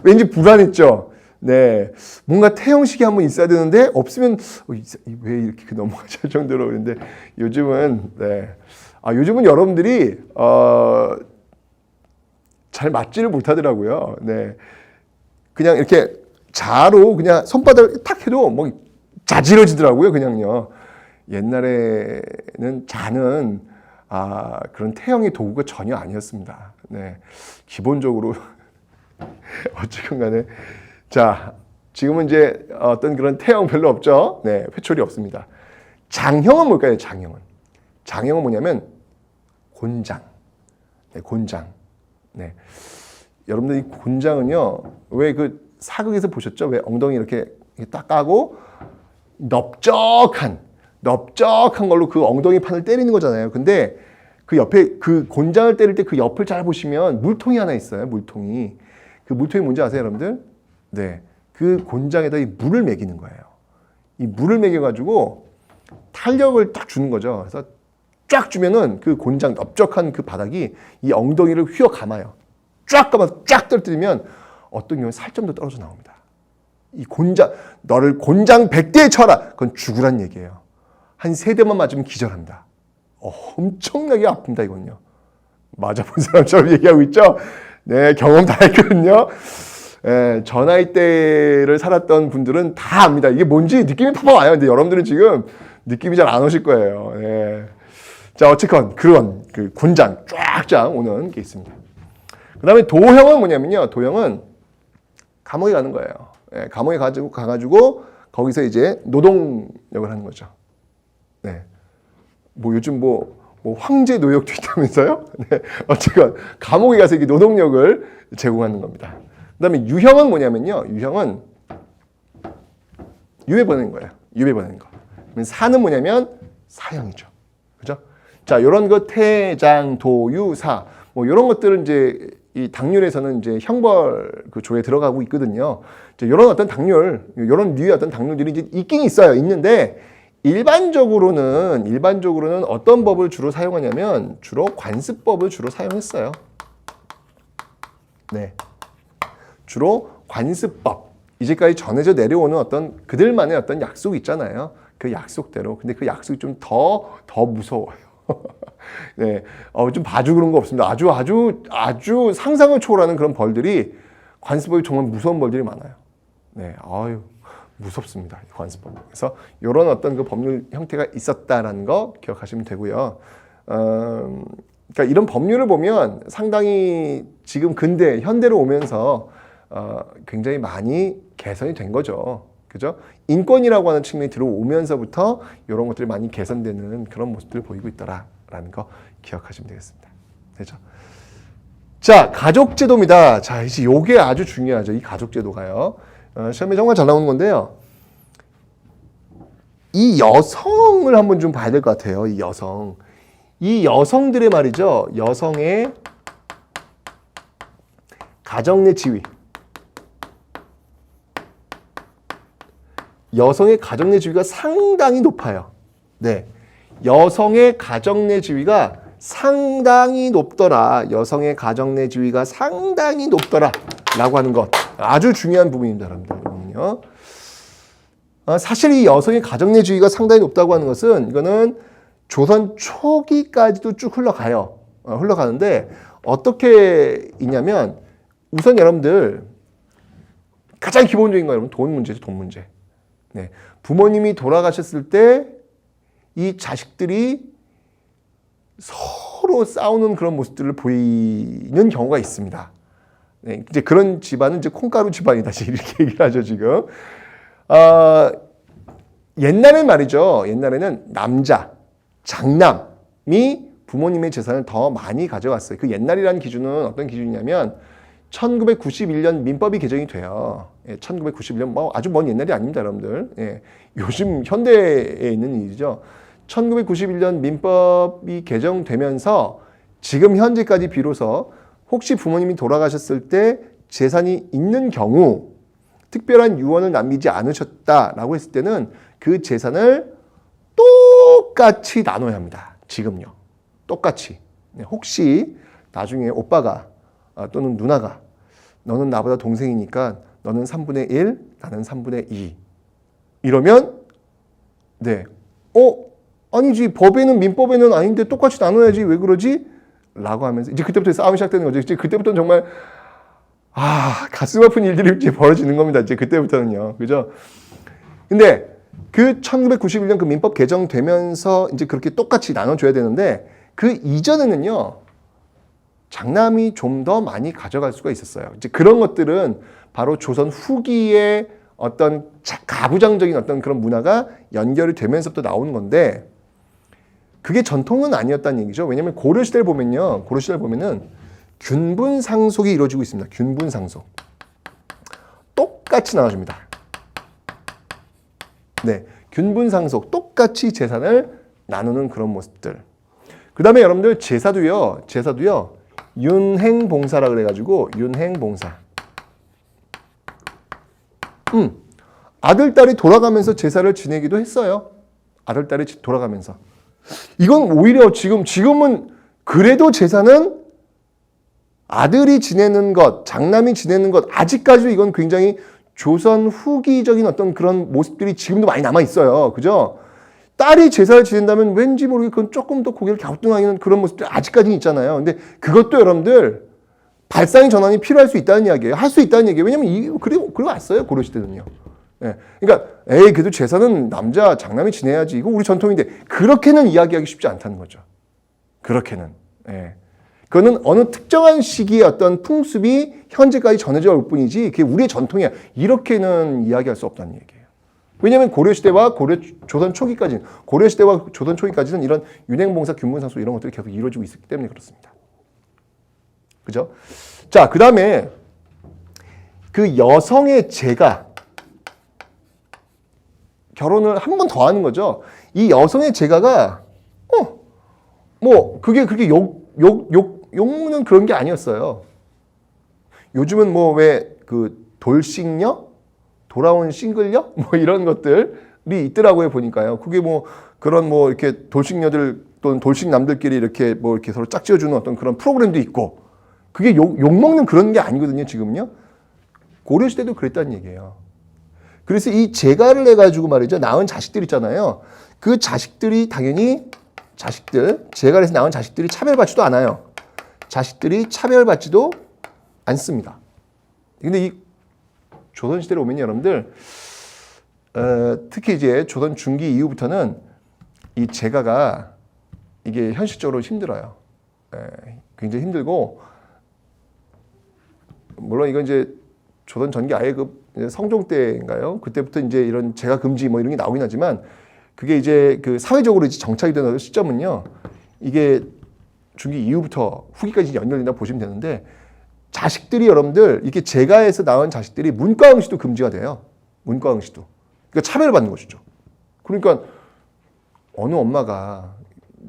왠지 불안했죠. 네, 뭔가 태영식이 한번 있어야 되는데 없으면 왜 이렇게 넘어가지 할 정도로 그런데 요즘은 요즘은 여러분들이 잘 맞지를 못하더라고요. 네, 그냥 이렇게 자로 그냥 손바닥을 탁 해도 뭐 자지러지더라고요. 그냥요. 옛날에는 자는 그런 태영의 도구가 전혀 아니었습니다. 네, 기본적으로 어쨌든 간에 자, 지금은 이제 어떤 그런 태영 별로 없죠. 네, 회초리 없습니다. 장형은 뭘까요? 장형은 뭐냐면 곤장. 네, 곤장. 네. 여러분들 이 곤장은요, 왜 그 사극에서 보셨죠? 왜 엉덩이 이렇게 딱 까고 넓적한 걸로 그 엉덩이 판을 때리는 거잖아요. 근데 그 옆에 그 곤장을 때릴 때 그 옆을 잘 보시면 물통이 하나 있어요. 물통이. 그 물통이 뭔지 아세요, 여러분들? 네. 그 곤장에다 이 물을 먹이는 거예요. 이 물을 먹여가지고 탄력을 딱 주는 거죠. 그래서 쫙 주면은 그 곤장 넓적한 그 바닥이 이 엉덩이를 휘어 감아요. 쫙 감아서 쫙 떨어뜨리면 어떤 경우는 살점도 떨어져 나옵니다. 이 곤장, 너를 곤장 100대에 쳐라. 그건 죽으란 얘기예요. 한 3대만 맞으면 기절합니다. 엄청나게 아픕니다, 이건요. 맞아본 사람처럼 얘기하고 있죠? 네, 경험 다 했거든요. 예, 저 나이 때를 살았던 분들은 다 압니다. 이게 뭔지 느낌이 팍팍 와요. 근데 여러분들은 지금 느낌이 잘 안 오실 거예요. 예. 자, 어쨌건 그런 그 곤장 쫙쫙 오는 게 있습니다. 그 다음에 도형은 뭐냐면요. 도형은 감옥에 가는 거예요. 예, 감옥에 가가지고 거기서 이제 노동력을 하는 거죠. 네. 뭐 요즘 뭐 황제 노역도 있다면서요? 네. 어쨌건 감옥에 가서 이게 노동력을 제공하는 겁니다. 그 다음에 유형은 뭐냐면요. 유형은 유배 보내는 거예요. 유배 보내는 거. 사는 뭐냐면 사형이죠. 그죠? 자, 요런 거 태장, 도유, 사. 뭐 요런 것들은 이제 이 당률에서는 이제 형벌 그 조에 들어가고 있거든요. 이제 요런 어떤 당률, 요런 류의 어떤 당률들이 이제 있긴 있어요. 있는데 일반적으로는 어떤 법을 주로 사용하냐면 주로 관습법을 주로 사용했어요. 네. 주로 관습법. 이제까지 전해져 내려오는 어떤 그들만의 어떤 약속이 있잖아요. 그 약속대로. 근데 그 약속이 좀 더 무서워요. 네. 좀 봐주 그런 거 없습니다. 아주 상상을 초월하는 그런 벌들이 관습법이 정말 무서운 벌들이 많아요. 네. 무섭습니다. 관습법. 그래서 이런 어떤 그 법률 형태가 있었다라는 거 기억하시면 되고요. 그러니까 이런 법률을 보면 상당히 지금 현대로 오면서 굉장히 많이 개선이 된 거죠. 그죠? 인권이라고 하는 측면이 들어오면서부터 이런 것들이 많이 개선되는 그런 모습들을 보이고 있다라는 거 기억하시면 되겠습니다. 되죠? 자, 가족제도입니다. 자, 이제 요게 아주 중요하죠. 이 가족제도가요. 시험에 정말 잘 나오는 건데요. 이 여성을 한번 좀 봐야 될 것 같아요. 이 여성. 이 여성들의 말이죠. 여성의 가정 내 지위. 여성의 가정 내 지위가 상당히 높아요. 네. 여성의 가정 내 지위가 상당히 높더라. 여성의 가정 내 지위가 상당히 높더라. 라고 하는 것. 아주 중요한 부분입니다, 여러분들. 사실 이 여성의 가정 내 지위가 상당히 높다고 하는 것은 이거는 조선 초기까지도 쭉 흘러가요. 흘러가는데 어떻게 있냐면 우선 여러분들 가장 기본적인 거 여러분 돈 문제죠, 돈 문제. 네. 부모님이 돌아가셨을 때 이 자식들이 서로 싸우는 그런 모습들을 보이는 경우가 있습니다. 네. 이제 그런 집안은 이제 콩가루 집안이다 이렇게 얘기를 하죠 지금. 옛날엔 말이죠. 옛날에는 장남이 부모님의 재산을 더 많이 가져갔어요. 그 옛날이라는 기준은 어떤 기준이냐면 1991년 민법이 개정이 돼요. 1991년 뭐 아주 먼 옛날이 아닙니다, 여러분들. 예, 요즘 현대에 있는 일이죠. 1991년 민법이 개정되면서 지금 현재까지 비로소 혹시 부모님이 돌아가셨을 때 재산이 있는 경우 특별한 유언을 남기지 않으셨다라고 했을 때는 그 재산을 똑같이 나눠야 합니다. 지금요. 똑같이. 혹시 나중에 오빠가 또는 누나가 너는 나보다 동생이니까 너는 3분의 1, 나는 3분의 2 이러면 네, 아니지 법에는 민법에는 아닌데 똑같이 나눠야지 왜 그러지? 라고 하면서 이제 그때부터 싸움이 시작되는 거죠. 이제 그때부터는 정말 가슴 아픈 일들이 이제 벌어지는 겁니다. 이제 그때부터는요. 그죠? 근데 그 1991년 그 민법 개정되면서 이제 그렇게 똑같이 나눠줘야 되는데 그 이전에는요. 장남이 좀 더 많이 가져갈 수가 있었어요. 이제 그런 것들은 바로 조선 후기의 어떤 가부장적인 어떤 그런 문화가 연결이 되면서부터 나오는 건데 그게 전통은 아니었다는 얘기죠. 왜냐하면 고려시대를 보면요. 고려시대를 보면은 균분상속이 이루어지고 있습니다. 균분상속. 똑같이 나눠줍니다. 네, 균분상속. 똑같이 재산을 나누는 그런 모습들. 그 다음에 여러분들 제사도요. 윤행봉사라 그래가지고 윤행봉사. 아들, 딸이 돌아가면서 제사를 지내기도 했어요. 아들, 딸이 돌아가면서. 이건 오히려 지금은 그래도 제사는 아들이 지내는 것, 장남이 지내는 것, 아직까지도 이건 굉장히 조선 후기적인 어떤 그런 모습들이 지금도 많이 남아 있어요. 그죠? 딸이 제사를 지낸다면 왠지 모르게 그건 조금 더 고개를 갸우뚱하는 그런 모습들이 아직까지는 있잖아요. 근데 그것도 여러분들 발상의 전환이 필요할 수 있다는 이야기예요. 할 수 있다는 얘기예요. 왜냐면 그리고 왔어요. 고려시대는요. 네. 그러니까 그래도 제사는 남자 장남이 지내야지. 이거 우리 전통인데 그렇게는 이야기하기 쉽지 않다는 거죠. 그렇게는. 네. 그거는 어느 특정한 시기의 어떤 풍습이 현재까지 전해져 올 뿐이지 그게 우리의 전통이야. 이렇게는 이야기할 수 없다는 얘기예요. 왜냐하면 고려시대와 조선 초기까지는 고려시대와 조선 초기까지는 이런 윤행봉사, 균분상속 이런 것들이 계속 이루어지고 있었기 때문에 그렇습니다. 그죠? 자, 그 다음에 그 여성의 재가 결혼을 한 번 더 하는 거죠. 이 여성의 재가가 그게 그렇게 욕먹는 그런 게 아니었어요. 요즘은 왜 그 돌싱녀? 돌아온 싱글녀? 이런 것들이 있더라고요, 보니까요. 그게 그런 이렇게 돌싱녀들 또는 돌싱남들끼리 이렇게 이렇게 서로 짝지어주는 어떤 그런 프로그램도 있고, 그게 욕먹는 그런 게 아니거든요, 지금은요. 고려시대도 그랬다는 얘기예요. 그래서 이 재가를 해가지고 말이죠, 낳은 자식들 있잖아요. 그 자식들이 당연히 재가를 해서 낳은 자식들이 차별받지도 않아요. 자식들이 차별받지도 않습니다. 근데 이 조선시대로 오면 여러분들, 특히 이제 조선 중기 이후부터는 이 재가가 이게 현실적으로 힘들어요. 굉장히 힘들고, 물론 이건 이제 조선 전기 아예 성종 때인가요? 그때부터 이제 이런 재가 금지 이런 게 나오긴 하지만, 그게 이제 그 사회적으로 이제 정착이 되는 시점은요, 이게 중기 이후부터 후기까지 연결된다고 보시면 되는데, 자식들이 여러분들 이렇게 재가에서 낳은 자식들이 문과응시도 금지가 돼요. 문과응시도. 그러니까 차별을 받는 것이죠. 그러니까 어느 엄마가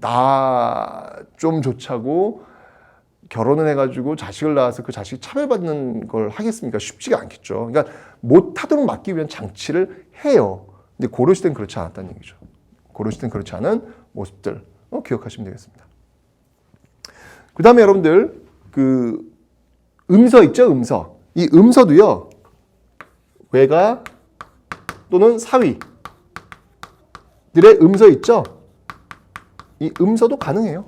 나 좀 좋자고 결혼을 해가지고 자식을 낳아서 그 자식이 차별받는 걸 하겠습니까? 쉽지가 않겠죠. 그러니까 못하도록 막기 위한 장치를 해요. 근데 고려시대는 그렇지 않았다는 얘기죠. 고려시대는 그렇지 않은 모습들 기억하시면 되겠습니다. 그 다음에 여러분들 그 음서 있죠? 음서. 이 음서도요. 외가 또는 사위들의 음서 있죠? 이 음서도 가능해요.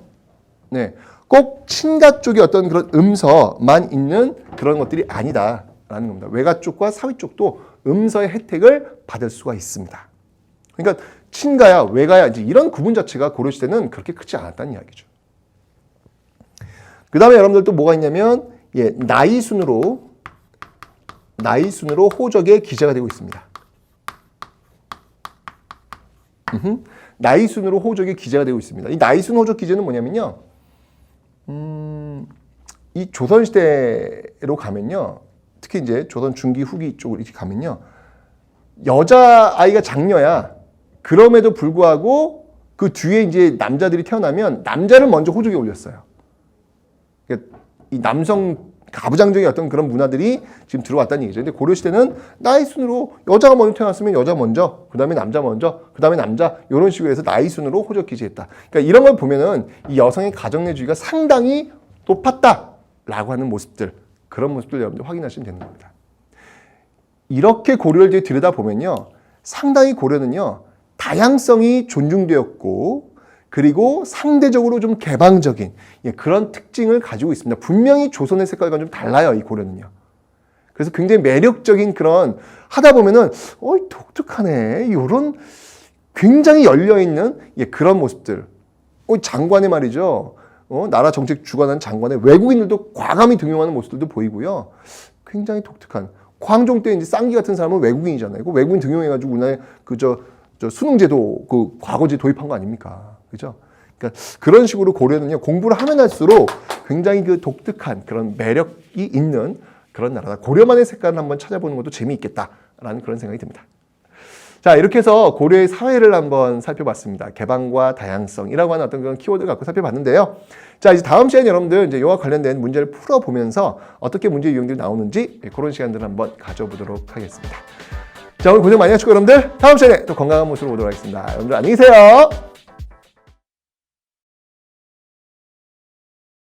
네. 꼭 친가 쪽의 어떤 그런 음서만 있는 그런 것들이 아니다라는 겁니다. 외가 쪽과 사위 쪽도 음서의 혜택을 받을 수가 있습니다. 그러니까 친가야, 외가야 이제 이런 구분 자체가 고려시대는 그렇게 크지 않았다는 이야기죠. 그 다음에 여러분들 또 뭐가 있냐면 나이 순으로 호적에 기재가 되고 있습니다. 나이 순으로 호적에 기재가 되고 있습니다. 이 나이 순 호적 기재는 뭐냐면요. 이 조선시대로 가면요. 특히 이제 조선 중기 후기 쪽으로 이렇게 가면요. 여자아이가 장녀야. 그럼에도 불구하고 그 뒤에 이제 남자들이 태어나면 남자를 먼저 호적에 올렸어요. 그러니까 이 남성 가부장적인 어떤 그런 문화들이 지금 들어왔다는 얘기죠. 근데 고려 시대는 나이 순으로 여자가 먼저 태어났으면 여자 먼저, 그 다음에 남자 먼저, 그 다음에 남자 이런 식으로 해서 나이 순으로 호적 기재했다. 그러니까 이런 걸 보면은 이 여성의 가정내주의가 상당히 높았다라고 하는 모습들, 그런 모습들 여러분들 확인하시면 되는 겁니다. 이렇게 고려를 이제 들여다보면요, 상당히 고려는요 다양성이 존중되었고 그리고 상대적으로 좀 개방적인 그런 특징을 가지고 있습니다. 분명히 조선의 색깔과 좀 달라요, 이 고려는요. 그래서 굉장히 매력적인 그런 하다 보면은 독특하네 이런 굉장히 열려있는 그런 모습들. 장관의 말이죠. 나라 정책 주관하는 장관의 외국인들도 과감히 등용하는 모습들도 보이고요. 굉장히 독특한. 광종 때 이제 쌍기 같은 사람은 외국인이잖아요. 그 외국인 등용해가지고 우리나라에 저 수능제도 그 과거제 도입한 거 아닙니까? 그죠? 그러니까 그런 식으로 고려는요, 공부를 하면 할수록 굉장히 그 독특한 그런 매력이 있는 그런 나라다. 고려만의 색깔을 한번 찾아보는 것도 재미있겠다라는 그런 생각이 듭니다. 자, 이렇게 해서 고려의 사회를 한번 살펴봤습니다. 개방과 다양성이라고 하는 어떤 그런 키워드를 갖고 살펴봤는데요. 자, 이제 다음 시간에 여러분들 이제 이와 관련된 문제를 풀어보면서 어떻게 문제 유형들이 나오는지 그런 시간들을 한번 가져보도록 하겠습니다. 자, 오늘 고생 많이 하셨고 여러분들 다음 시간에 또 건강한 모습으로 오도록 하겠습니다. 여러분들 안녕히 계세요.